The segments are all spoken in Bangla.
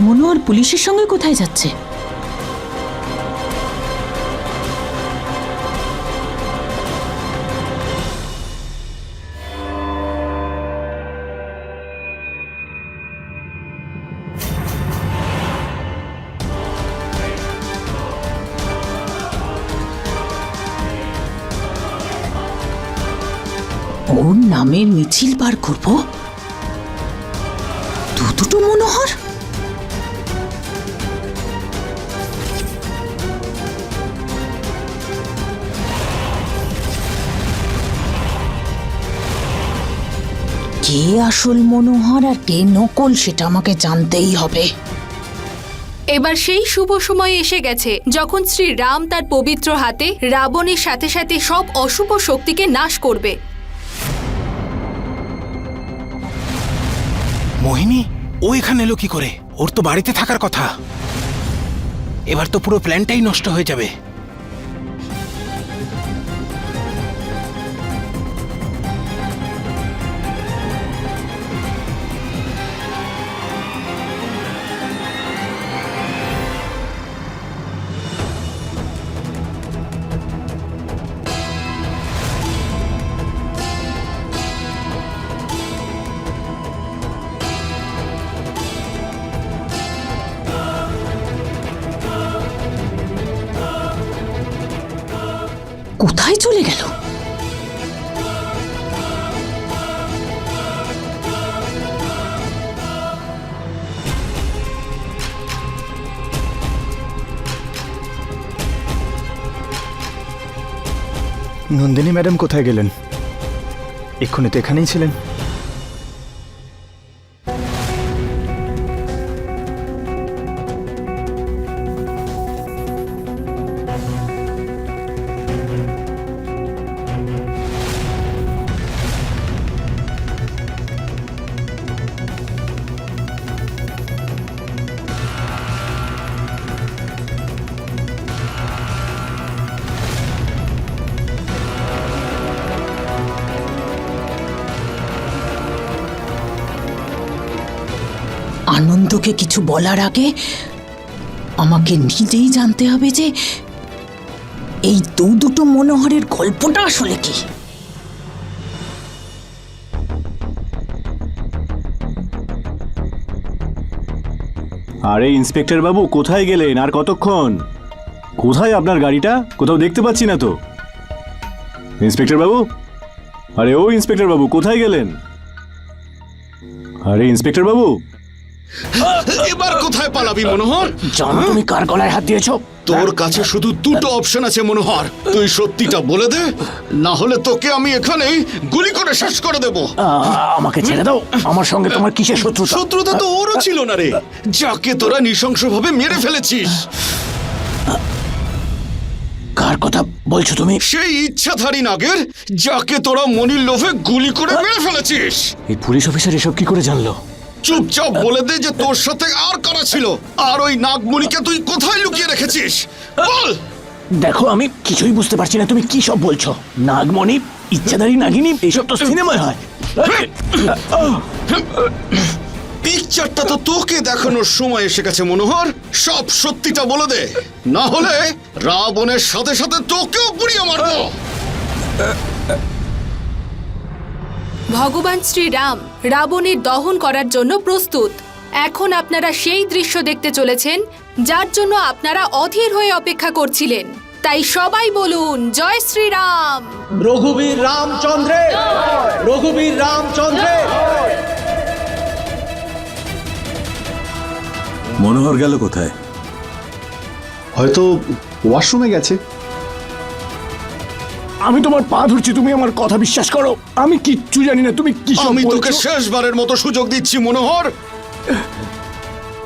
মনোহর পুলিশের সঙ্গে কোথায় যাচ্ছে? ওর নামের মিছিল বার করব? দুটো মনোহর? কে আসল মনোহর আর কে নকল সেটা আমাকে জানতেই হবে। এবার সেই শুভ সময় এসে গেছে যখন শ্রী রাম তার পবিত্র হাতে রাবণের সাথে সাথে সব অশুভ শক্তিকে নাশ করবে। মোহিনী, ও এখানে এলো কি করে? ওর তো বাড়িতে থাকার কথা। এবার তো পুরো প্ল্যানটাই নষ্ট হয়ে যাবে। কোথায় চলে গেল? নন্দিনী ম্যাডাম কোথায় গেলেন? এক্ষুনি তো এখানেই ছিলেন। আনন্দকে কিছু বলার আগে আমাকে নিজেই জানতে হবে যে এই দুটো মনোহরের গল্পটা আসলে কি। আরে ইন্সপেক্টর বাবু, কোথায় গেলেন? আর কতক্ষণ? কোথায় আপনার গাড়িটা? কোথাও দেখতে পাচ্ছি না তো। ইন্সপেক্টর বাবু, আরে ও ইন্সপেক্টর বাবু, কোথায় গেলেন? আরে ইন্সপেক্টর বাবু, এবার কোথায় পালাবি মনোহর? জানো তুমি কার গলায় হাত দিয়েছো? তোর কাছে শুধু দুটো অপশন আছে মনোহর, তুই সত্যিটা বলে দে, না হলে তোকে আমি এখানেই গুলি করে শেষ করে দেব। আমাকে ছেড়ে দাও। আমার সঙ্গে তোমার কিসের শত্রুতা? শত্রুতা তো ওরও ছিল না রে, যাকে তোরা নৃশংসভাবে মেরে ফেলেছিস। কার কথা বলছো তুমি? সেই ইচ্ছাধারী নাগের, যাকে তোরা মনির লোভে গুলি করে মেরে ফেলেছিস। এই পুলিশ অফিসার এসব কি করে জানলো? চুপচাপ বলে দে যে তোর সাথে আর কারা ছিল, আর ওই নাগমণিকে তুই কোথায় লুকিয়ে রেখেছিস, বল। দেখো, আমি কিছুই বুঝতে পারছি না তুমি কি সব বলছো। নাগমণি, ইচ্ছাধারী নাগিনী, এইসব তো সিনেমায় হয়। পিকচারটা তো তোকে দেখানোর সময় এসে গেছে মনোহর, সব সত্যিটা বলে দে, না হলে রাবণের সাথে সাথে তোকেও পুড়িয়ে মারবো। ভগবান শ্রীরাম রাবণের দহন করার জন্য প্রস্তুত। এখন আপনারা সেই দৃশ্য দেখতে চলেছেন যার জন্য আপনারা অধীর হয়ে অপেক্ষা করছিলেন। তাই সবাই বলুন জয় শ্রীরাম। রঘুবীর রামচন্দ্রে, রঘুবীর রামচন্দ্রে। মনোহর গেল কোথায়? হয়তো ওয়াশরুমে গেছে। আমি তোমার পা ধরছি, তুমি আমার কথা বিশ্বাস করো। আমি কিচ্ছু জানি না, তুমি কি সব আমি তোকে বলছো? শেষবারের মতো সুযোগ দিচ্ছি মনোহর।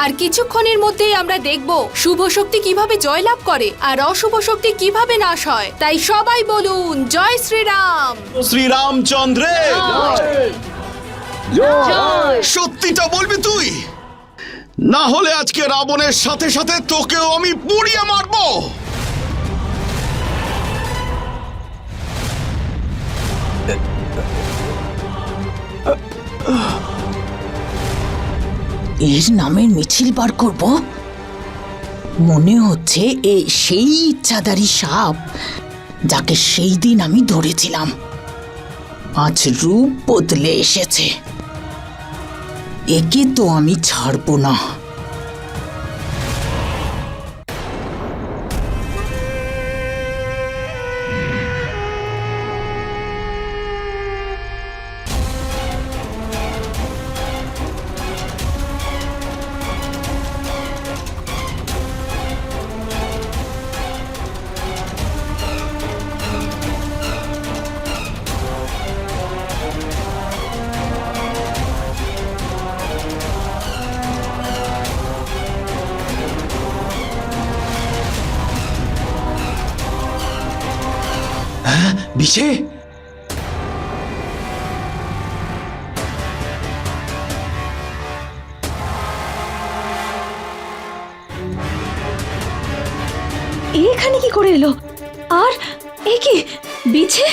আর কিছুক্ষণের মধ্যেই আমরা দেখব শুভ শক্তি কিভাবে জয়লাভ করে আর অশুভ শক্তি কিভাবে নাশ হয়। তাই সবাই বলুন জয় শ্রীরাম। শ্রীরামচন্দ্রে সত্যিটা বলবি তুই, না হলে আজকে রাবণের সাথে সাথে তোকেও আমি পুড়িয়ে মারবো। এর নামের মিছিল বার করব? মনে হচ্ছে এ সেই ইচ্ছাধারী সাপ যাকে সেই দিন আমি ধরেছিলাম। আজ রূপ বদলে এসেছে। একে তো আমি ছাড়বো না। বিছে এখানে কি করে এলো? আর এ কি বিছে?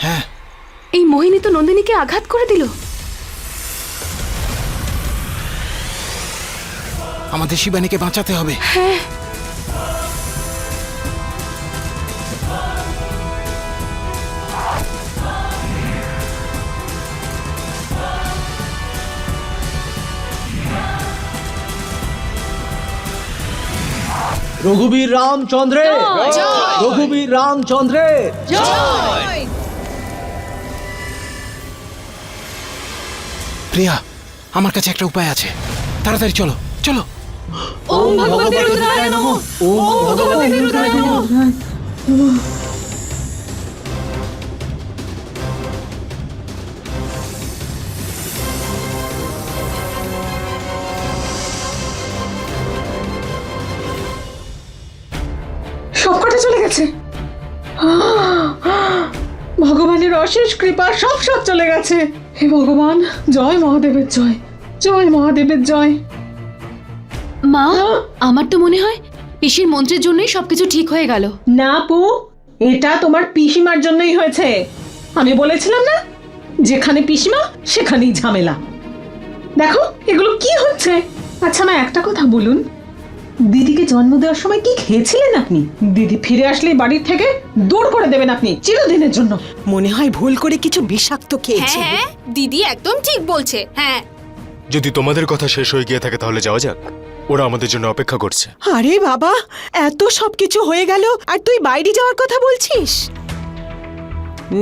হ্যাঁ, এই মোহিনী তো নন্দিনীকে আঘাত করে দিল। আমাদের শিবানীকে বাঁচাতে হবে। হ্যাঁ, রঘুবীর রামচন্দ্রের রঘুবীর রামচন্দ্রের প্রিয়া, আমার কাছে একটা উপায় আছে। তাড়াতাড়ি চলো চলো। ওম ভগবতে রুদ্রায় নমঃ। ওম ভগবতে রুদ্রায় নমঃ। সবকটা চলে গেছে। ভগবানের অশেষ কৃপা, সব চলে গেছে। হে ভগবান, জয় মহাদেবের জয়, জয় মহাদেবের জয়। মা, আমার তো মনে হয় পিসির মন্ত্রের জন্যই সবকিছু ঠিক হয়ে গেল। না পু, এটা তোমার পিসিমার জন্যই হয়েছে। আমি বলেছিলাম না, যেখানে পিসিমা সেখানেই ঝামেলা। দেখো এগুলো কি হচ্ছে। আচ্ছা মা, একটা কথা বলুন, দিদিকে জন্ম দেওয়ার সময় কি খেয়েছিলেন আপনি? দিদি ফিরে আসলে বাড়ির থেকে দূর করে দেবেন আপনি চিরদিনের জন্য। মনে হয় ভুল করে কিছু বিষাক্ত খেয়েছি। হ্যাঁ, দিদি একদম ঠিক বলছে। হ্যাঁ, যদি তোমাদের কথা শেষ হয়ে গিয়ে থাকে তাহলে যাওয়া যাক। ওরা আমাদের জন্য অপেক্ষা করছে। আরে বাবা, এত সবকিছু হয়ে গেল আর তুই বাইরে যাওয়ার কথা বলছিস?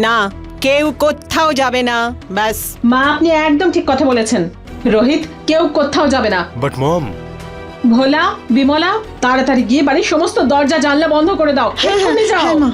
না, কেউ কোথাও যাবে না। ব্যাস। মা, আপনি একদম ঠিক কথা বলেছেন। রোহিত, কেউ কোথাও যাবে না। বাট মম, ভোলা, বিমলা, তাড়াতাড়ি গিয়ে বাড়ির সমস্ত দরজা জানলা বন্ধ করে দাও। এক্ষুনি যাও। হ্যাঁ মা।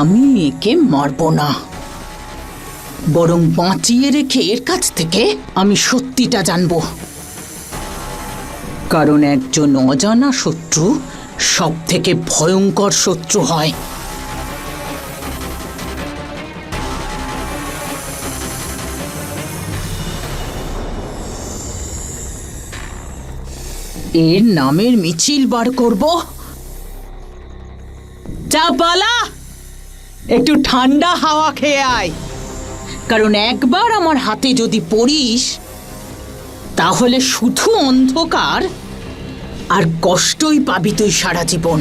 আমি একে মারব না, বরং বাঁচিয়ে রেখে এর কাছ থেকে আমি সত্যিটা জানব। কারণ একজন অজানা শত্রু সব থেকে ভয়ঙ্কর শত্রু হয়। এর নামের মিছিল বার করব। চাপালা, একটু ঠান্ডা হাওয়া খেয়ে আয়, কারণ একবার আমার হাতে যদি পড়িস তাহলে শুধু অন্ধকার আর কষ্টই পাবি তুই সারা জীবন।